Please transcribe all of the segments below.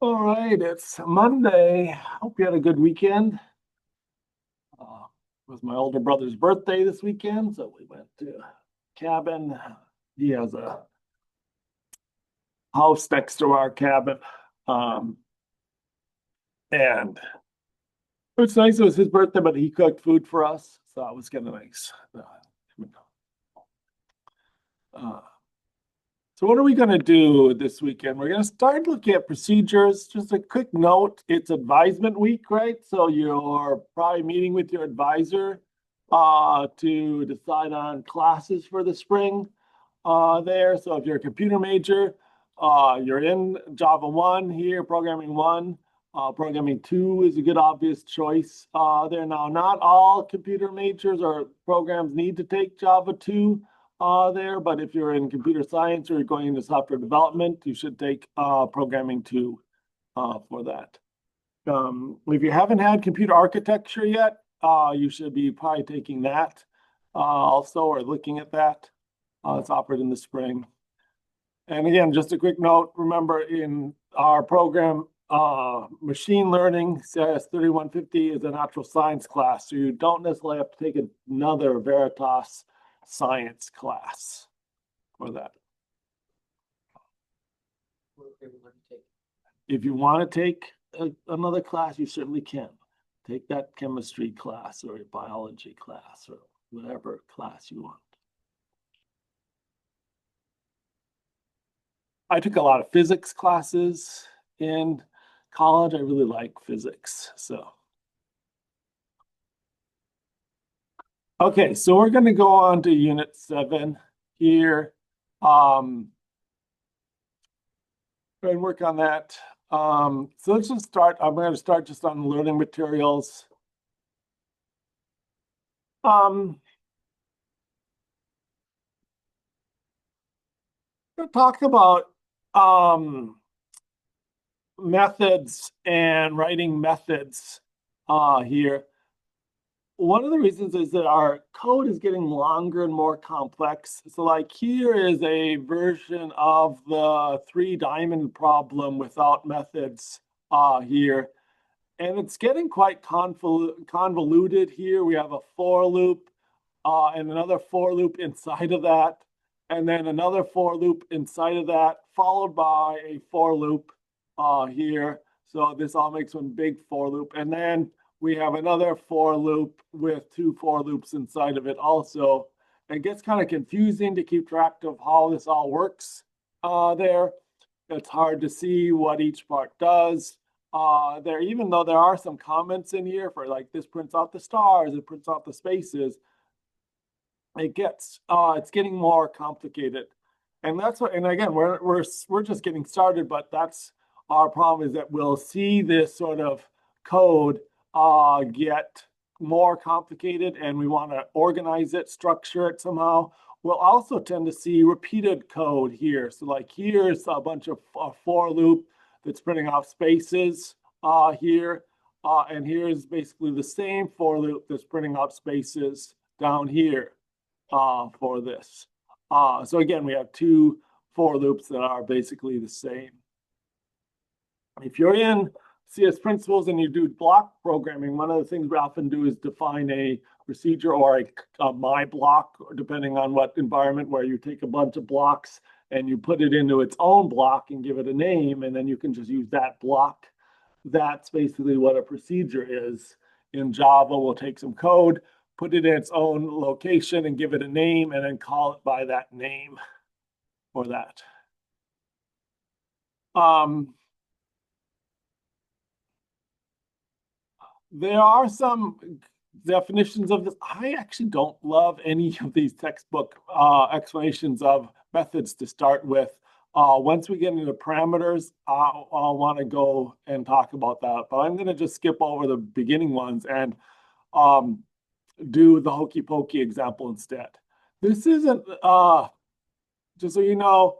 All right, it's Monday. Hope you had a good weekend. Uh, it was my older brother's birthday this weekend, so we went to a cabin. He has a house next to our cabin. Um, and it's nice. It was his birthday, but he cooked food for us, so it was kind of nice. Uh, so what are we going to do this weekend? We're going to start looking at procedures. Just a quick note, it's advisement week, right? So you're probably meeting with your advisor to decide on classes for the spring there. So if you're a computer major, you're in Java 1 here, Programming 1. Programming 2 is a good obvious choice there. Now, not all computer majors or programs need to take Java 2 there, but if you're in computer science or you're going into software development, you should take Programming 2 for that. If you haven't had computer architecture yet, you should be probably taking that also or looking at that. It's offered in the spring. And again, just a quick note, remember in our program, machine learning, CIS 3150 is a natural science class, so you don't necessarily have to take another Veritas science class for that. If you want to take another class, you certainly can. Take that chemistry class or a biology class or whatever class you want. I took a lot of physics classes in college. I really like physics, so. Okay, so we're going to go on to Unit 7 here. And work on that. So let's just start. I'm going to start just on learning materials. We'll talk about methods and writing methods here. One of the reasons is that our code is getting longer and more complex. So like here is a version of the 3-diamond problem without methods here. And it's getting quite convoluted here. We have a for loop and another for loop inside of that, and then another for loop inside of that, followed by a for loop here. So this all makes one big for loop. And then we have another for loop with 2 for loops inside of it also. It gets kind of confusing to keep track of how this all works there. It's hard to see what each part does. There, even though there are some comments in here for like this prints out the stars, it prints out the spaces, it's getting more complicated. And that's what, and again, we're just getting started, but that's our problem, is that we'll see this sort of code get more complicated, and we want to organize it, structure it somehow. We'll also tend to see repeated code here. So like here's a bunch of for loop that's printing off spaces here. And here's basically the same for loop that's printing out spaces down here for this. So again, we have 2 for loops that are basically the same. If you're in CS principles and you do block programming, one of the things we often do is define a procedure or a my block, depending on what environment, where you take a bunch of blocks and you put it into its own block and give it a name, and then you can just use that block. That's basically what a procedure is. In Java, we'll take some code, put it in its own location and give it a name, and then call it by that name for that. There are some definitions of this. I actually don't love any of these textbook explanations of methods to start with. Once we get into parameters, I'll want to go and talk about that. But I'm going to just skip over the beginning ones and do the hokey pokey example instead. This isn't, just so you know,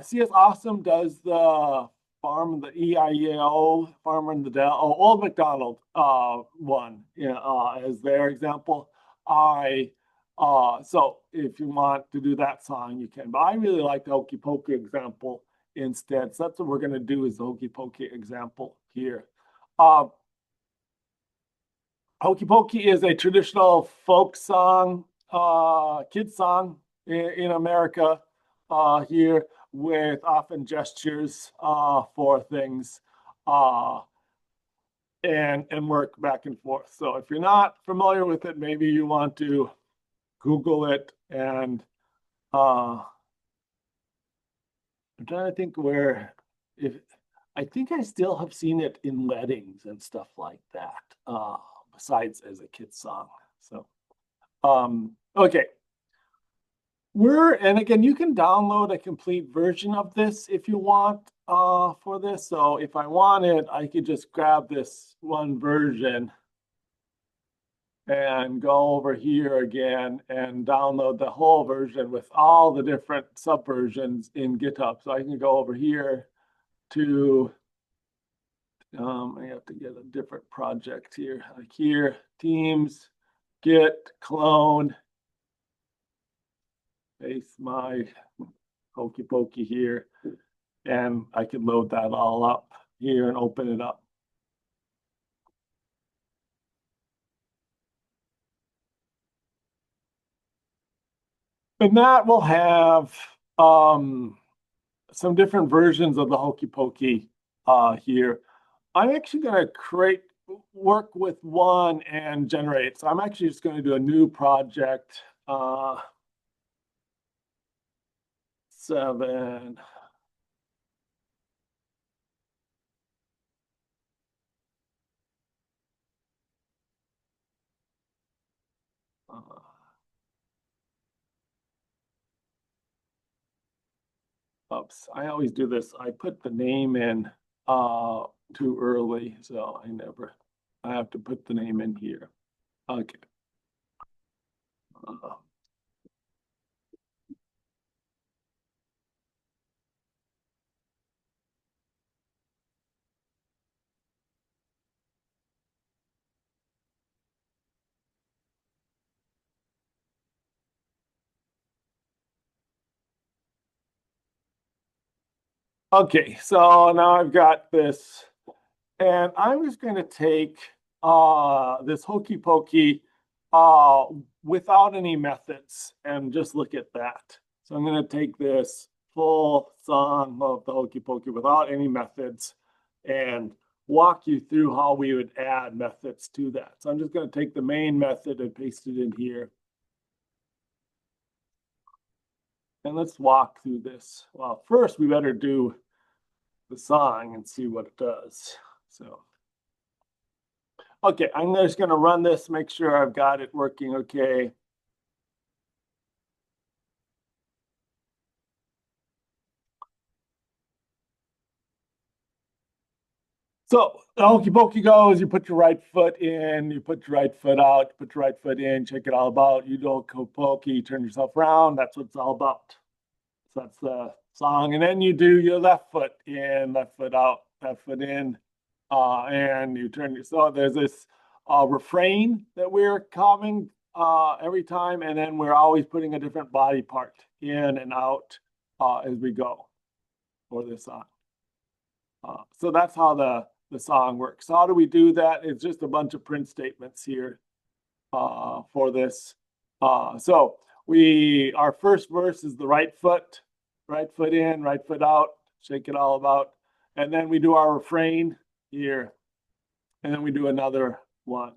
CS Awesome does the farm, the EIEO, Farmer in the Dell, Old MacDonald one as their example. So if you want to do that song, you can. But I really like the hokey pokey example instead. So that's what we're going to do is the Hokey Pokey example here. Hokey Pokey is a traditional folk song, kid song in America here with often gestures for things and work back and forth. So if you're not familiar with it, maybe you want to Google it. And I'm trying to think where, if I think I still have seen it in weddings and stuff like that, besides as a kid's song. So, okay. And again, you can download a complete version of this if you want for this. So if I wanted, I could just grab this one version and go over here again and download the whole version with all the different subversions in GitHub. So I can go over here to, I have to get a different project here, like here, Teams, Git, clone, paste my Hokey Pokey here, and I can load that all up here and open it up. And that will have some different versions of the Hokey Pokey here. I'm actually going to work with one and generate. So I'm actually just going to do a new project. 7. Oops, I always do this. I put the name in too early, so I have to put the name in here. Okay. Okay, so now I've got this, and I'm just going to take this Hokey Pokey without any methods and just look at that. So I'm going to take this full song of the Hokey Pokey without any methods and walk you through how we would add methods to that. So I'm just going to take the main method and paste it in here. And let's walk through this. Well, first we better do the song and see what it does. So, okay, I'm just going to run this, make sure I've got it working okay. So the Hokey Pokey goes, you put your right foot in, you put your right foot out, you put your right foot in, check it all about. You don't go pokey, you turn yourself around. That's what it's all about. So that's the song. And then you do your left foot in, left foot out, left foot in, and you turn. So there's this refrain that we're coming every time, and then we're always putting a different body part in and out as we go for this song. So that's how the song works. So how do we do that? It's just a bunch of print statements here for this. So our first verse is the right foot in, right foot out, shake it all about. And then we do our refrain here. And then we do another one.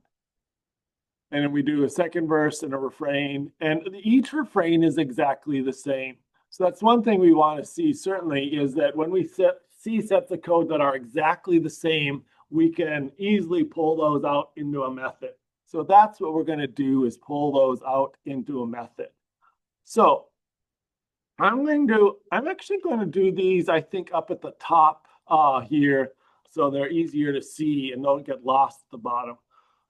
And then we do a second verse and a refrain. And each refrain is exactly the same. So that's one thing we want to see, certainly, is that when we see sets of code that are exactly the same, we can easily pull those out into a method. So that's what we're going to do, is pull those out into a method. So I'm actually going to do these, I think, up at the top here, so they're easier to see and don't get lost at the bottom.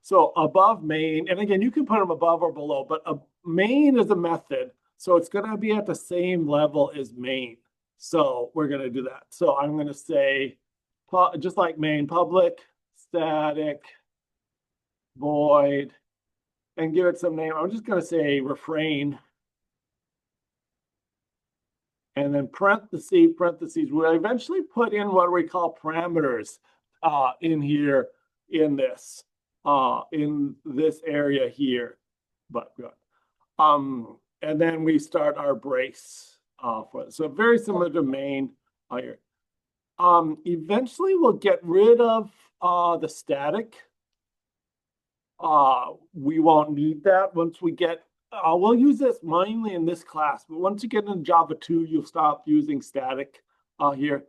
So above main, and again, you can put them above or below, but a main is a method, so it's going to be at the same level as main. So we're going to do that. So I'm going to say, just like main, public, static, void, and give it some name. I'm just going to say refrain. and then parentheses. We'll eventually put in what we call parameters in here in this area here. But good. And then we start our brace for it. So very similar to main here. Eventually we'll get rid of the static. We won't need that once we get, we'll use this mainly in this class, but once you get into Java 2, you'll stop using static here.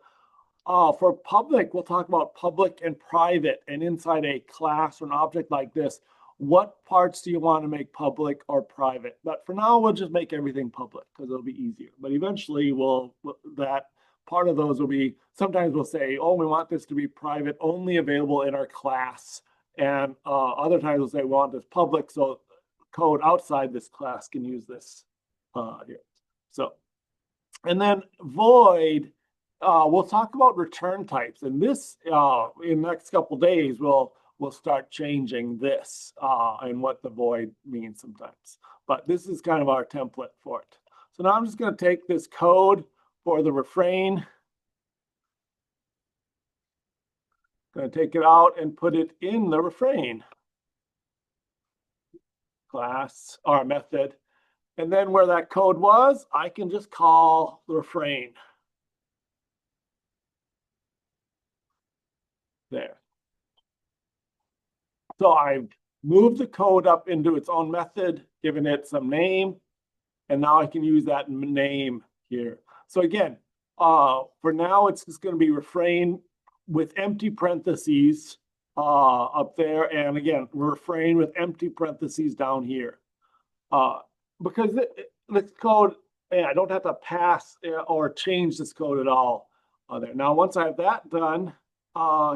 For public, we'll talk about public and private, and inside a class or an object like this, what parts do you want to make public or private? But for now, we'll just make everything public because it'll be easier. But eventually, that part of those will be, sometimes we'll say, oh, we want this to be private, only available in our class. And other times we'll say we want this public, so code outside this class can use this here. So, and then void, we'll talk about return types. And this, in the next couple of days, we'll start changing this and what the void means sometimes. But this is kind of our template for it. So now I'm just going to take this code for the refrain. Going to take it out and put it in the refrain class or method. And then where that code was, I can just call the refrain. There. So I've moved the code up into its own method, given it some name, and now I can use that name here. So again, for now, it's just going to be refrain with empty parentheses up there. And again, refrain with empty parentheses down here. Because this code, I don't have to pass or change this code at all there. Now, once I have that done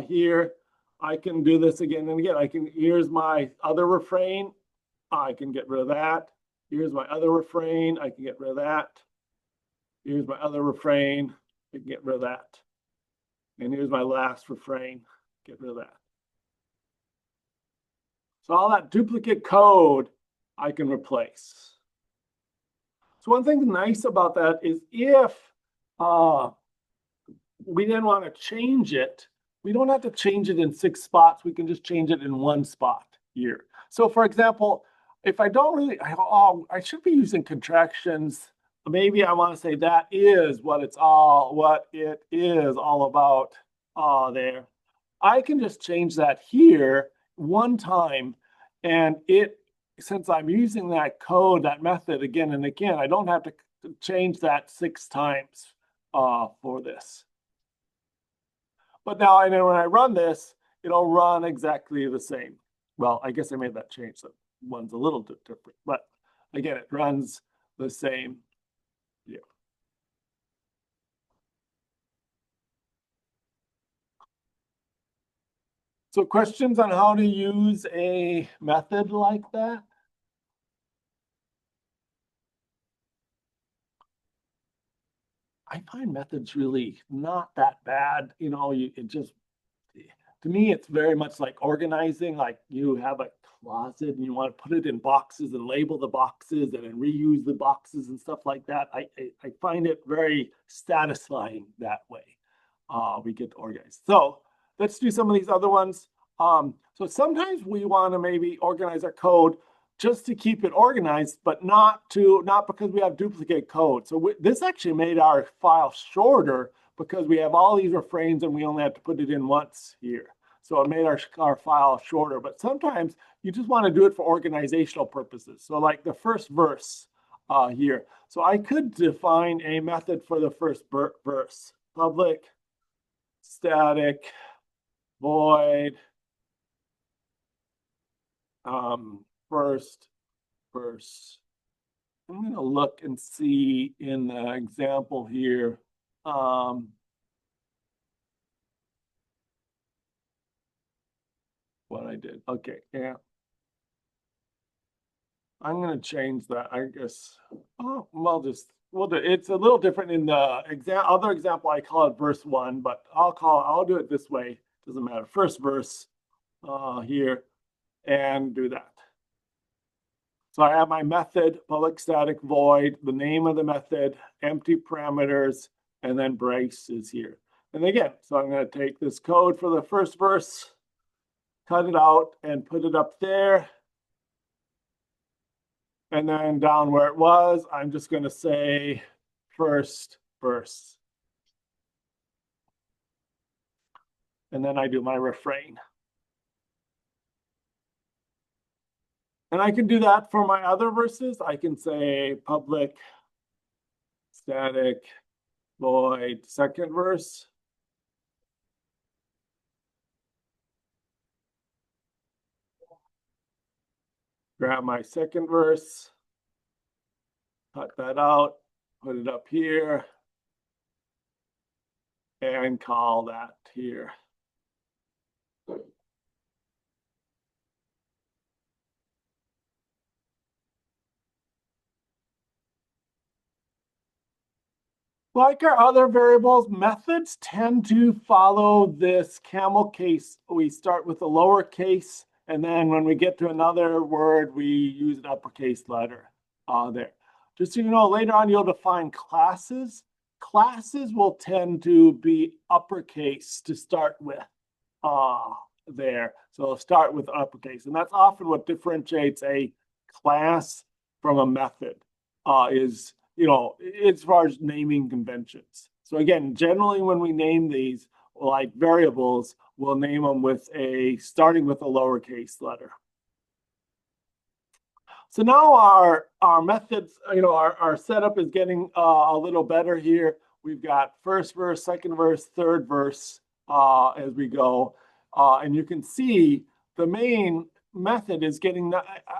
here, I can do this again and again. Here's my other refrain. I can get rid of that. Here's my other refrain. I can get rid of that. Here's my other refrain. I can get rid of that. And here's my last refrain. Get rid of that. So all that duplicate code I can replace. So one thing nice about that is if we didn't want to change it, we don't have to change it in 6 spots. We can just change it in 1 spot here. So for example, if I don't really, I should be using contractions. Maybe I want to say that is what it is all about there. I can just change that here 1 time, and since I'm using that code, that method again and again, I don't have to change that 6 times for this. But now I know when I run this, it'll run exactly the same. Well, I guess I made that change, so one's a little bit different, but again, it runs the same. Yeah. So questions on how to use a method like that? I find methods really not that bad. You know, to me, it's very much like organizing. Like you have a closet and you want to put it in boxes and label the boxes and then reuse the boxes and stuff like that. I find it very satisfying that way. We get organized. So let's do some of these other ones. So sometimes we want to maybe organize our code just to keep it organized, but not because we have duplicate code. So this actually made our file shorter because we have all these refrains and we only have to put it in once here. So it made our file shorter. But sometimes you just want to do it for organizational purposes. So like the first verse here. So I could define a method for the first verse. Public, static, void, first verse. I'm going to look and see in the example here. What I did. Okay, yeah. I'm going to change that, I guess. Oh, well, we'll do it. It's a little different in the other example. I call it verse 1, but I'll do it this way. Doesn't matter. First verse here, and do that. So I have my method, public static void, the name of the method, empty parameters, and then brace is here. And again, so I'm going to take this code for the first verse, cut it out, and put it up there. And then down where it was, I'm just going to say first verse. And then I do my refrain. And I can do that for my other verses. I can say public static void second verse. Grab my second verse, cut that out, put it up here, and call that here. Like our other variables, methods tend to follow this camel case. We start with a lowercase, and then when we get to another word, we use an uppercase letter there. Just so you know, later on you'll define classes. Classes will tend to be uppercase to start with there. So start with uppercase, and that's often what differentiates a class from a method is, you know, as far as naming conventions. So again, generally when we name these like variables, we'll name them with starting with a lowercase letter. So now our methods, you know, our setup is getting a little better here. We've got first verse, second verse, third verse as we go. And you can see the main method is getting,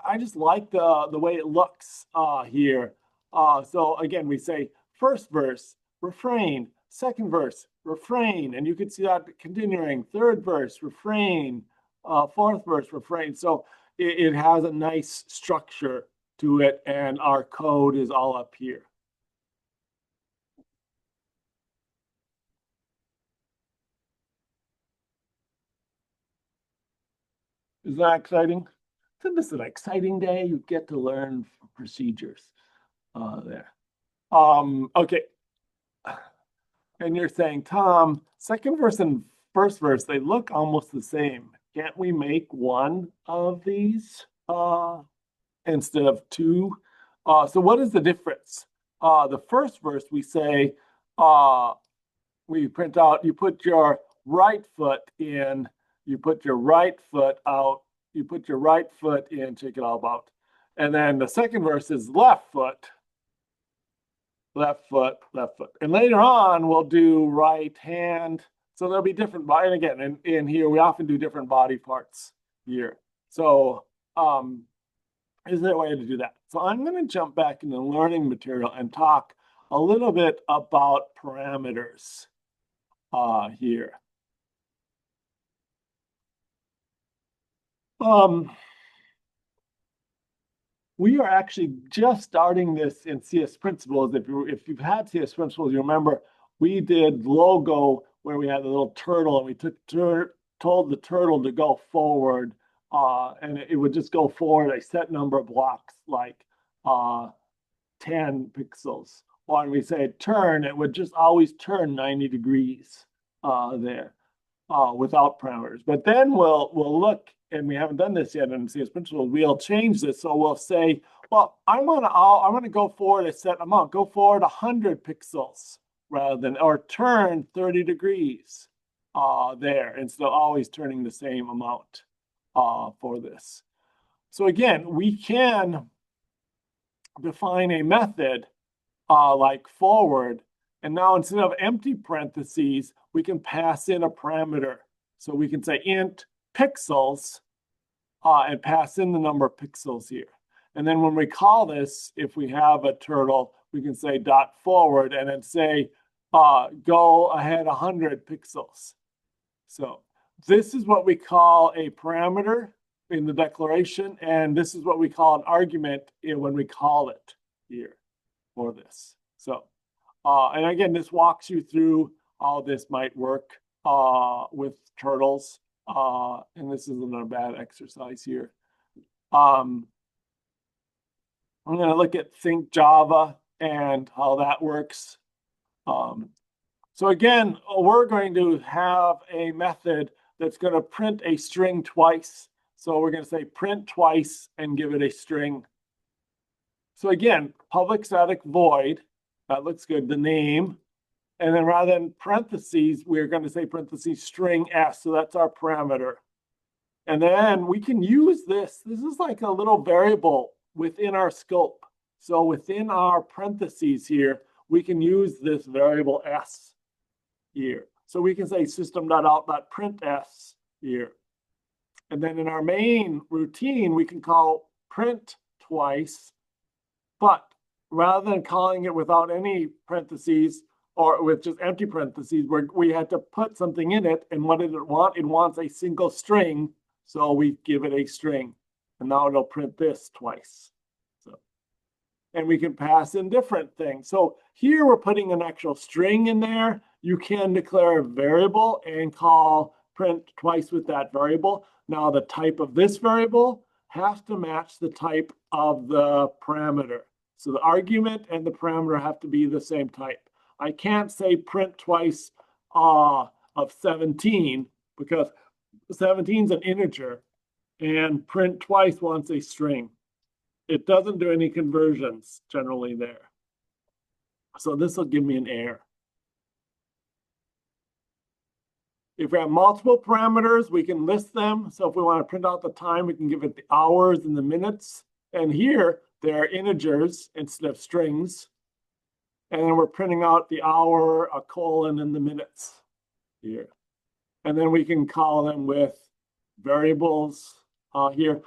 I just like the way it looks here. So again, we say first verse, refrain, second verse, refrain, and you can see that continuing, third verse, refrain, fourth verse, refrain. So it has a nice structure to it, and our code is all up here. Isn't that exciting? Isn't this an exciting day? You get to learn procedures there. Okay. And you're saying, Tom, second verse and first verse, they look almost the same. Can't we make one of these instead of two? So what is the difference? The first verse, we say, we print out, you put your right foot in, you put your right foot out, you put your right foot in, check it all out. And then the second verse is left foot, left foot, left foot. And later on, we'll do right hand. So there'll be different body. And again, in here, we often do different body parts here. So is there a way to do that? So I'm going to jump back into the learning material and talk a little bit about parameters here. We are actually just starting this in CS Principles. If you've had CS Principles, you remember we did logo where we had a little turtle and we told the turtle to go forward, and it would just go forward a set number of blocks, like 10 pixels. Or when we say turn, it would just always turn 90 degrees there without parameters. But then we'll look, and we haven't done this yet in CS Principles. We'll change this, so we'll say, well, I'm gonna go forward a set amount. Go forward 100 pixels rather than, or turn 30 degrees there, instead of always turning the same amount for this. So again, we can define a method like forward, and now instead of empty parentheses, we can pass in a parameter. So we can say int pixels and pass in the number of pixels here. And then when we call this, if we have a turtle, we can say dot forward and then say go ahead 100 pixels. So this is what we call a parameter in the declaration, and this is what we call an argument when we call it here for this. So, and again, this walks you through how this might work with turtles, and this isn't a bad exercise here. I'm going to look at Think Java and how that works. So again, we're going to have a method that's going to print a string twice. So we're going to say print twice and give it a string. So again, public static void, that looks good, the name. And then rather than parentheses, we're going to say parentheses string s. So that's our parameter. And then we can use this. This is like a little variable within our scope. So within our parentheses here, we can use this variable s here. So we can say system.out.print s here. And then in our main routine, we can call print twice. But rather than calling it without any parentheses or with just empty parentheses, we had to put something in it. And what did it want? It wants a single string. So we give it a string. And now it'll print this twice. So, and we can pass in different things. So here we're putting an actual string in there. You can declare a variable and call print twice with that variable. Now the type of this variable has to match the type of the parameter. So the argument and the parameter have to be the same type. I can't say print twice of 17 because 17 is an integer and print twice wants a string. It doesn't do any conversions generally there. So this will give me an error. If we have multiple parameters, we can list them. So if we want to print out the time, we can give it the hours and the minutes. And here, there are integers instead of strings. And then we're printing out the hour, a colon, and the minutes here. And then we can call them with variables here.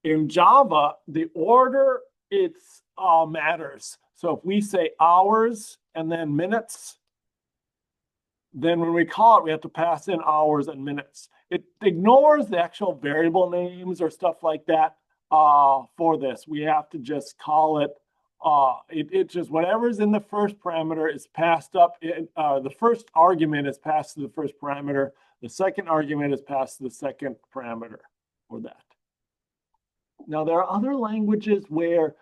In Java, the order, it's matters. So if we say hours and then minutes, then when we call it, we have to pass in hours and minutes. It ignores the actual variable names or stuff like that for this. We have to just call it, it just, whatever's in the first parameter is passed up. The first argument is passed to the first parameter. The second argument is passed to the second parameter for that. Now, there are other languages where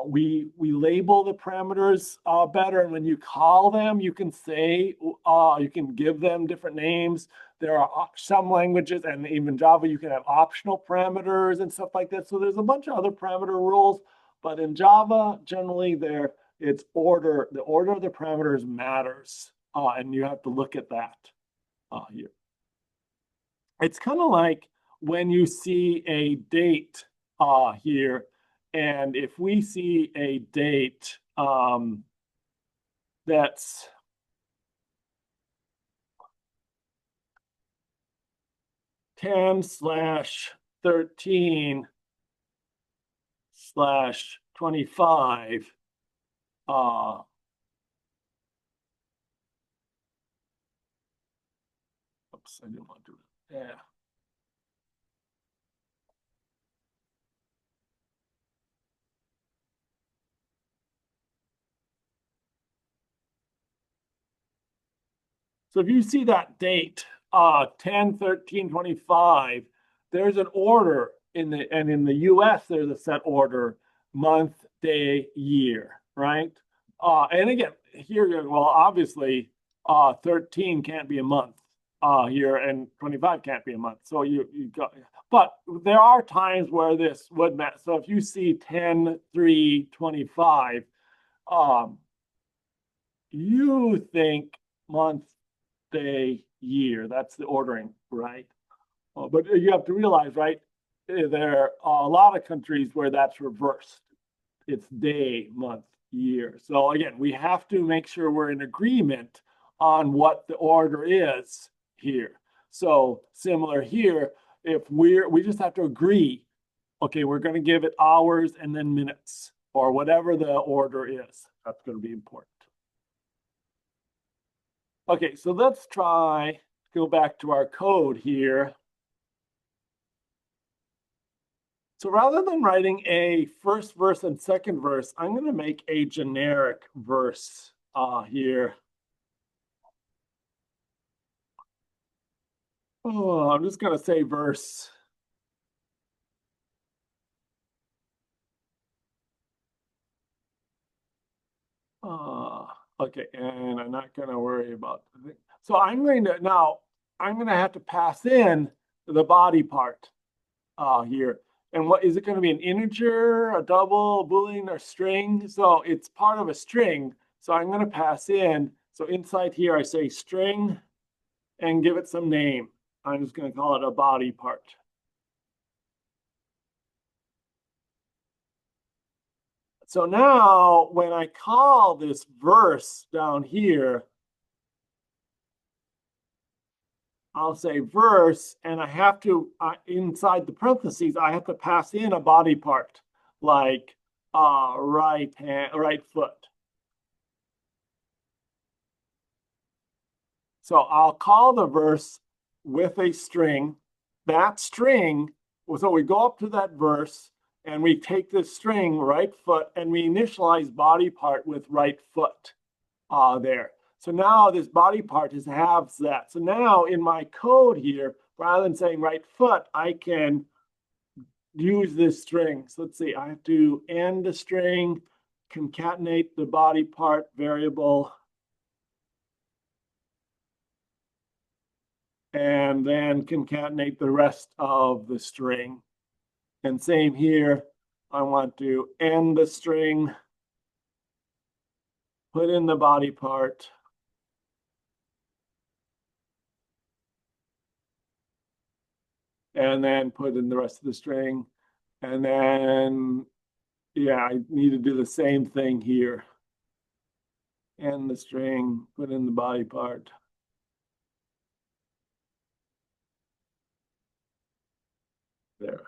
we label the parameters better, and when you call them, you can say you can give them different names. There are some languages, and even Java, you can have optional parameters and stuff like that. So there's a bunch of other parameter rules, but in Java, generally, it's order. The order of the parameters matters, and you have to look at that here. It's kind of like when you see a date here. And if we see a date that's (10/13/25), oops, I didn't want to do that. Yeah. So if you see that date, 10/13/25, there's an order and in the US, there's a set order, month, day, year, right? And again, here, well, obviously, 13 can't be a month here, and 25 can't be a month. So you got, but there are times where this would match. So if you see 10/3/25, you think month, day, year. That's the ordering, right? But you have to realize, right, there are a lot of countries where that's reversed. It's day, month, year. So again, we have to make sure we're in agreement on what the order is here. So similar here, if we just have to agree, okay, we're going to give it hours and then minutes or whatever the order is. That's going to be important. Okay, so let's go back to our code here. So rather than writing a first verse and second verse, I'm going to make a generic verse here. Oh, I'm just going to say verse. Uh, okay, and I'm not going to worry about the thing. So I'm going to now, I'm going to have to pass in the body part here. And what is it going to be, an integer, a double, boolean, or string? So it's part of a string. So I'm going to pass in. So inside here, I say string and give it some name. I'm just going to call it a body part. So now when I call this verse down here, I'll say verse, and I have to, inside the parentheses, I have to pass in a body part, like right foot. So I'll call the verse with a string. That string, so we go up to that verse, and we take this string, right foot, and we initialize body part with right foot there. So now this body part has that. So now in my code here, rather than saying right foot, I can use this string. So let's see, I have to end the string, concatenate the body part variable, and then concatenate the rest of the string. And same here, I want to end the string, put in the body part, and then put in the rest of the string. And then, yeah, I need to do the same thing here. End the string, put in the body part. There.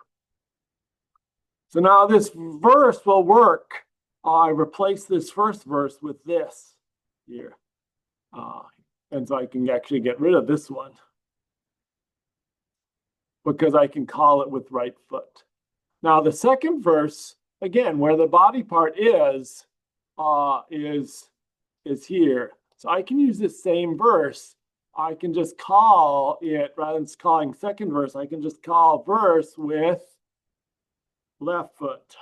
So now this verse will work. I replace this first verse with this here. And so I can actually get rid of this one because I can call it with right foot. Now the second verse, again, where the body part is here. So I can use this same verse. I can just call it, rather than calling second verse, I can just call verse with left foot.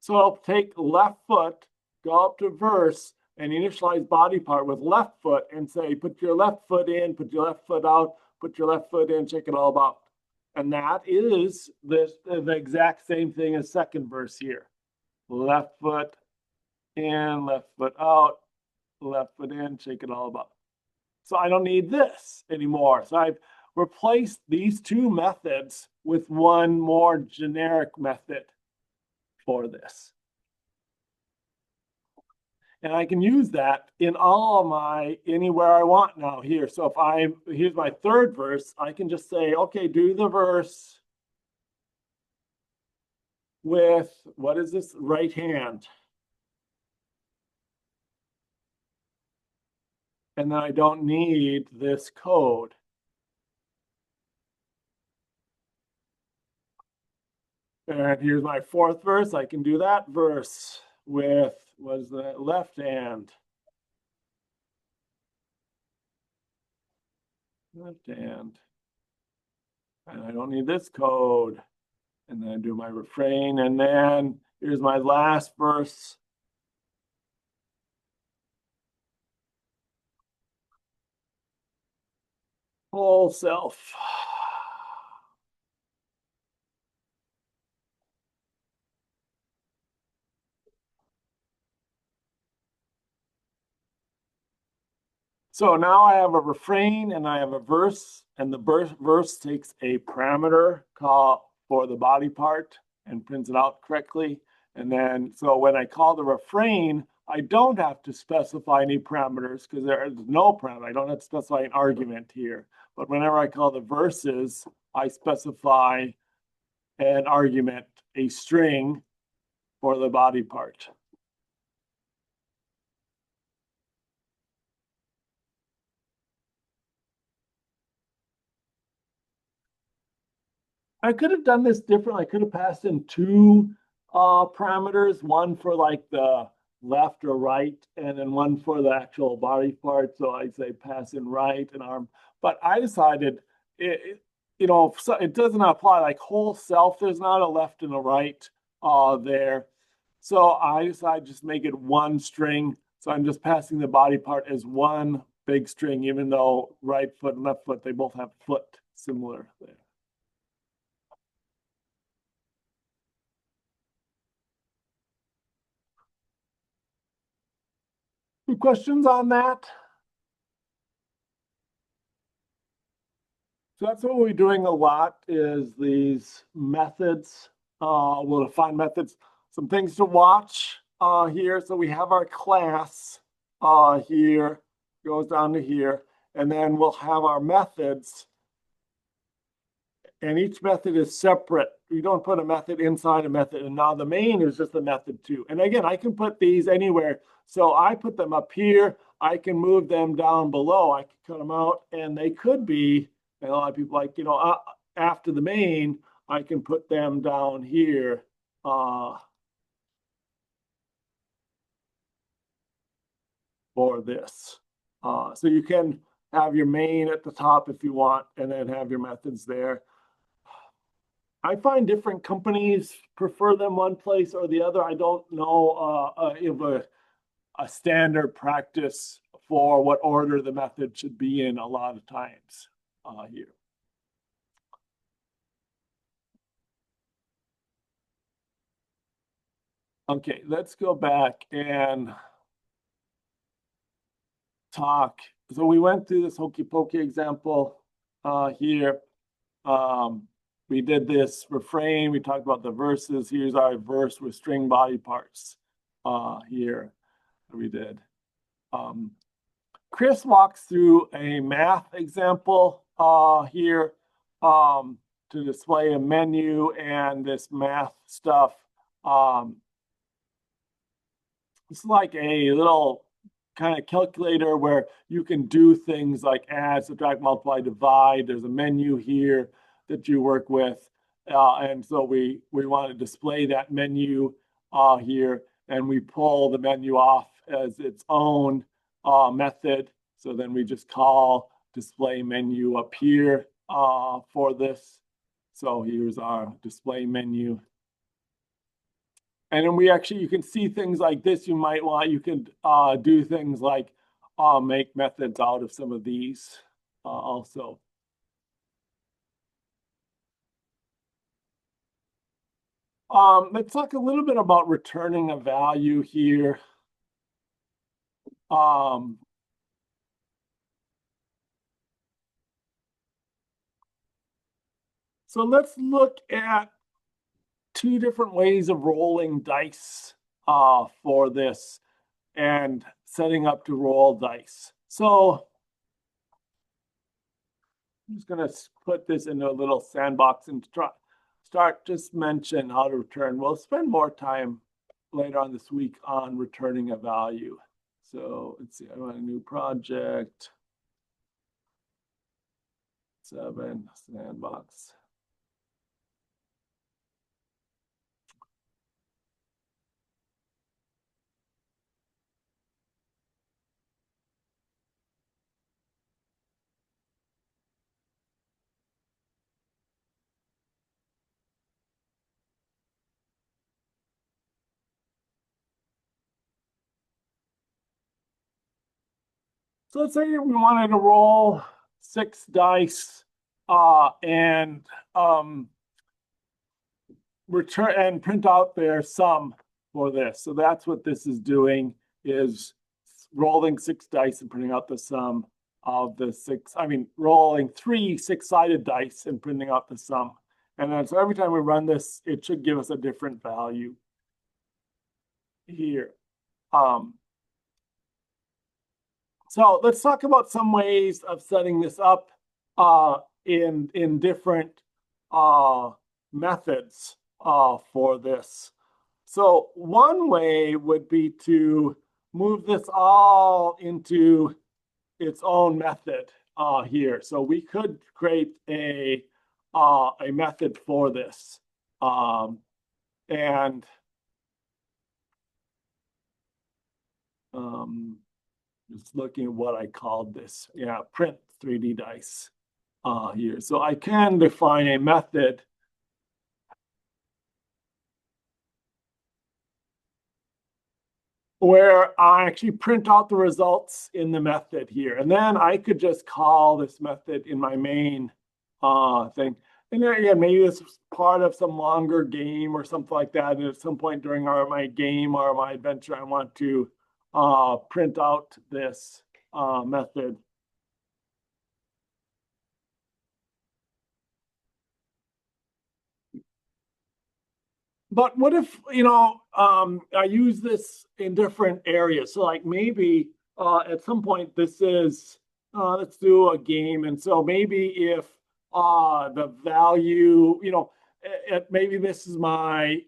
So I'll take left foot, go up to verse, and initialize body part with left foot and say, put your left foot in, put your left foot out, put your left foot in, check it all out. And that is the exact same thing as second verse here. Left foot in, left foot out, left foot in, shake it all about. So I don't need this anymore. So I've replaced these two methods with one more generic method for this. And I can use that in all of my, anywhere I want now here. So if here's my third verse, I can just say, okay, do the verse with, what is this, right hand. And then I don't need this code. And here's my fourth verse. I can do that verse with, what is the left hand. Left hand. And I don't need this code. And then I do my refrain. And then here's my last verse. Whole self. So now I have a refrain and I have a verse, and the verse takes a parameter call for the body part and prints it out correctly. And then, so when I call the refrain, I don't have to specify any parameters because there is no parameter. I don't have to specify an argument here. But whenever I call the verses, I specify an argument, a string for the body part. I could have done this different. I could have passed in two parameters, one for like the left or right, and then one for the actual body part. So I say pass in right and arm. But I decided so it doesn't apply like whole self. There's not a left and a right. there. So I decided just make it one string. So I'm just passing the body part as one big string, even though right foot and left foot, they both have foot similar there. Any questions on that? So that's what we're doing a lot is these methods. We'll define methods. Some things to watch here. So we have our class here, goes down to here, and then we'll have our methods. And each method is separate. You don't put a method inside a method. And now the main is just a method too. And again, I can put these anywhere. So I put them up here. I can move them down below. I can cut them out and they could be, and a lot of people like, after the main, I can put them down here. For this. So you can have your main at the top if you want, and then have your methods there. I find different companies prefer them one place or the other. I don't know if a standard practice for what order the method should be in a lot of times here. Okay, let's go back and talk. So we went through this hokey pokey example here. We did this refrain. We talked about the verses. Here's our verse with string body parts here we did. Chris walks through a math example here to display a menu and this math stuff. It's like a little kind of calculator where you can do things like add, subtract, multiply, divide. There's a menu here that you work with. And so we want to display that menu here, and we pull the menu off as its own method. So then we just call display menu up here for this. So here's our display menu. And then you can see things like this. You can do things like make methods out of some of these also. Let's talk a little bit about returning a value here. So let's look at two different ways of rolling dice for this and setting up to roll dice. So I'm just going to put this into a little sandbox and start just mention how to return. We'll spend more time later on this week on returning a value. So let's see, I want a new project. 7 sandbox. So let's say we wanted to roll 6 dice and return and print out their sum for this. So that's what this is doing, is rolling 6 dice and printing out the sum of the 6. Rolling 3 6-sided dice and printing out the sum. And then so every time we run this, it should give us a different value here. So let's talk about some ways of setting this up in different methods for this. So one way would be to move this all into its own method here. So we could create a method for this. Just looking at what I called this. Yeah, print 3D dice here. So I can define a method where I actually print out the results in the method here. And then I could just call this method in my main thing. And then, yeah, maybe this is part of some longer game or something like that. And at some point during my game or my adventure, I want to print out this method. But what if, I use this in different areas? So like maybe at some point this is, let's do a game. And so maybe if the value, maybe this is my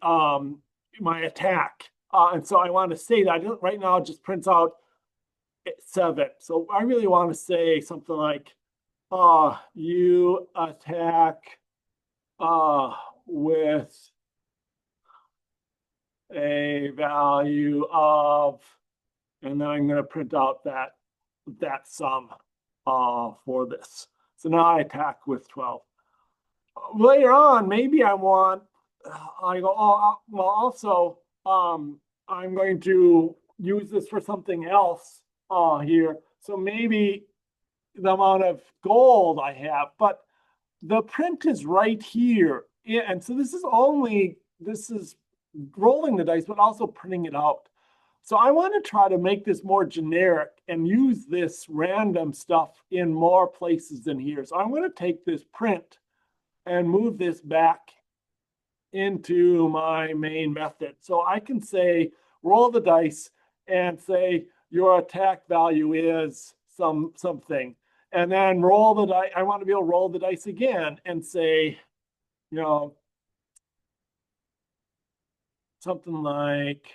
attack. And so I want to say that right now it just prints out 7. So I really want to say something like, you attack with a value of, and then I'm going to print out that sum for this. So now I attack with 12. Later on, maybe I want, I go, well, also, I'm going to use this for something else here. So maybe the amount of gold I have, but the print is right here. And so this is rolling the dice, but also printing it out. So I want to try to make this more generic and use this random stuff in more places than here. So I'm going to take this print and move this back into my main method. So I can say, roll the dice and say your attack value is something. And then roll the dice. I want to be able to roll the dice again and say, something like,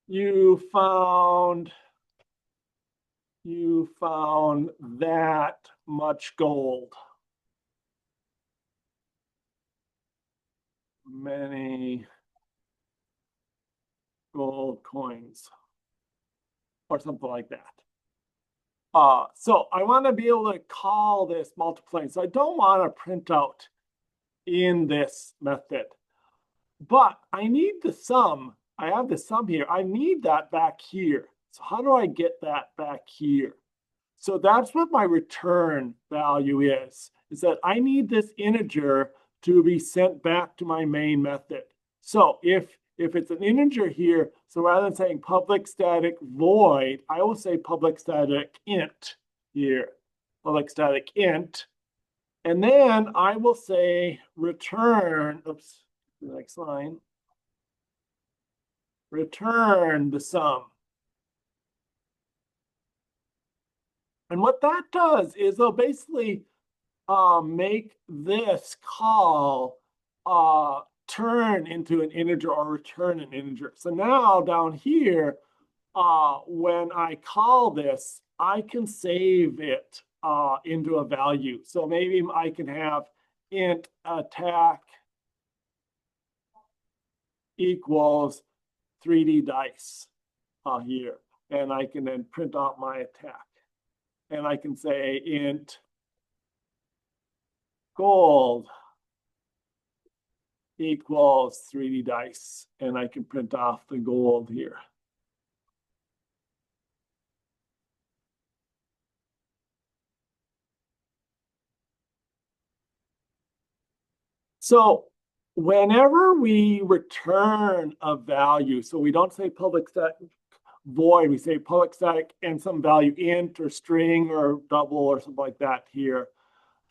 you found that much gold. Many gold coins or something like that. So I want to be able to call this multiplying. So I don't want to print out in this method, but I need the sum. I have the sum here. I need that back here. So how do I get that back here? So that's what my return value is that I need this integer to be sent back to my main method. So if it's an integer here, so rather than saying public static void, I will say public static int here, public static int. And then I will say return, oops, the next line, return the sum. And what that does is it'll basically make this call turn into an integer or return an integer. So now down here, when I call this, I can save it into a value. So maybe I can have int attack equals 3D dice here. And I can then print out my attack. And I can say int gold equals 3D dice. And I can print off the gold here. So whenever we return a value, so we don't say public static void, we say public static and some value int or string or double or something like that here.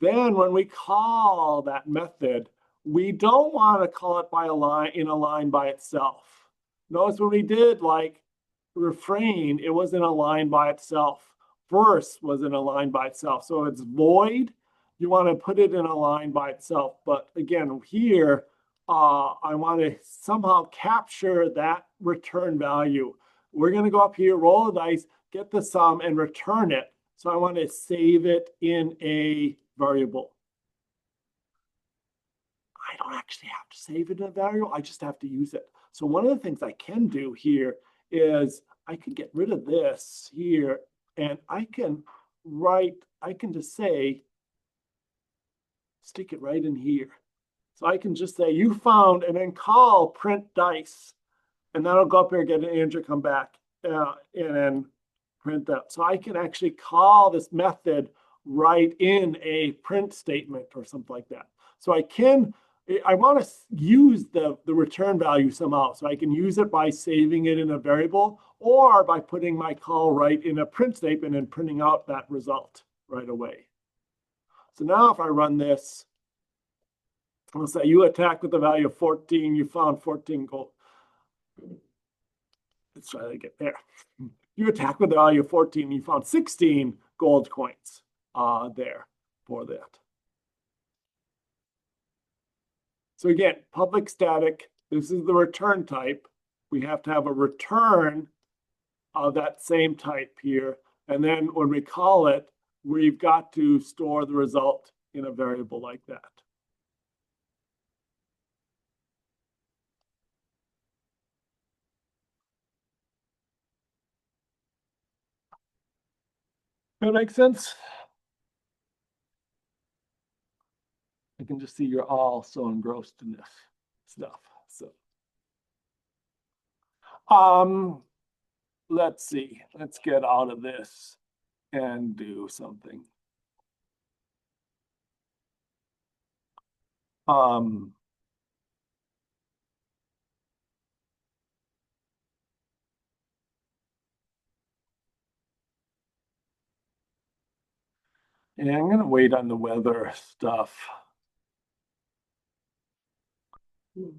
Then when we call that method, we don't want to call it by a line in a line by itself. Notice when we did like refrain, it was in a line by itself. Verse was in a line by itself. So it's void. You want to put it in a line by itself. But again, here, I want to somehow capture that return value. We're going to go up here, roll the dice, get the sum, and return it. So I want to save it in a variable. I don't actually have to save it in a variable. I just have to use it. So one of the things I can do here is I can get rid of this here, and I can just say, stick it right in here. So I can just say you found and then call print dice, and that'll go up here, get an integer, come back, and then print that. So I can actually call this method right in a print statement or something like that. So I want to use the return value somehow. So I can use it by saving it in a variable or by putting my call right in a print statement and printing out that result right away. So now if I run this, I'll say you attack with the value of 14, you found 14 gold. Let's try to get there. You attack with the value of 14, you found 16 gold coins there for that. So again, public static, this is the return type. We have to have a return of that same type here. And then when we call it, we've got to store the result in a variable like that. That makes sense? I can just see you're all so engrossed in this stuff. So, let's see. Let's get out of this and do something. And I'm going to wait on the weather stuff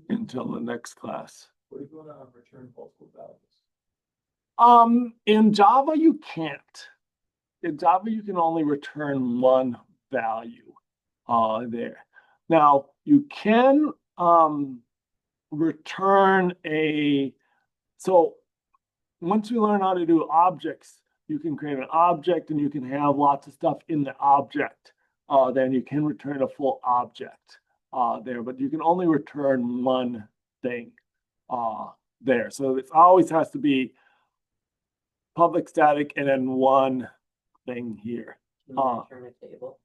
until the next class. What are you going to return multiple values? In Java, you can't. In Java, you can only return one value there. Now, you can return so once you learn how to do objects, you can create an object and you can have lots of stuff in the object. Then you can return a full object there, but you can only return one thing there. So it always has to be public static and then one thing here. Return a table.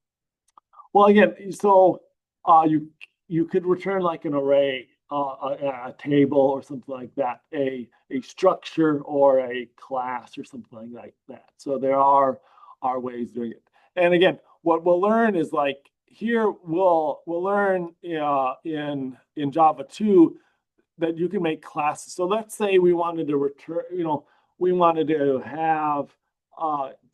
Well, again, so you could return like an array, a table or something like that, a structure or a class or something like that. So there are ways of doing it. And again, what we'll learn is like here we'll learn in Java 2 that you can make classes. So let's say we wanted to return, we wanted to have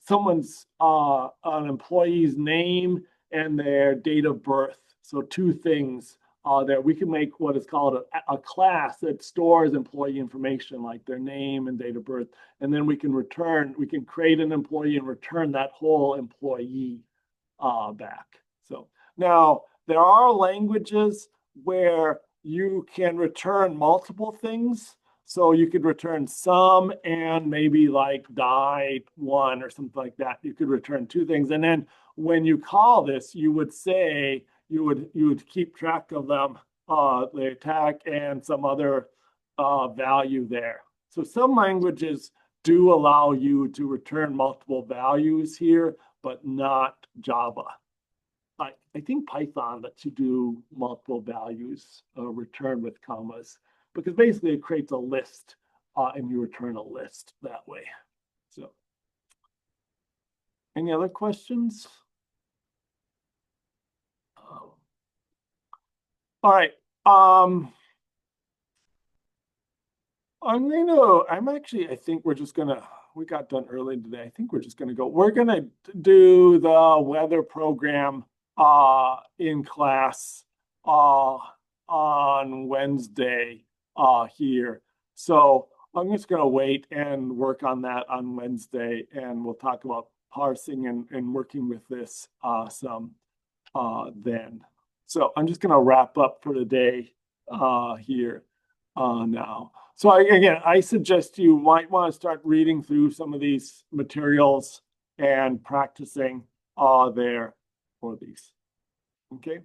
someone's an employee's name and their date of birth. So two things that we can make what is called a class that stores employee information like their name and date of birth. And then we can create an employee and return that whole employee back. So now there are languages where you can return multiple things. So you could return some and maybe like die one or something like that. You could return two things. And then when you call this, you would say, you would keep track of them, the attack and some other value there. So some languages do allow you to return multiple values here, but not Java. I think Python lets you do multiple values return with commas, because basically it creates a list and you return a list that way. So, any other questions? All right. I think we're just gonna, we got done early today. I think we're just gonna go. We're gonna do the weather program in class on Wednesday here. So I'm just gonna wait and work on that on Wednesday, and we'll talk about parsing and working with this some then. So I'm just gonna wrap up for the day here now. So again, I suggest you might want to start reading through some of these materials and practicing there for these. Okay.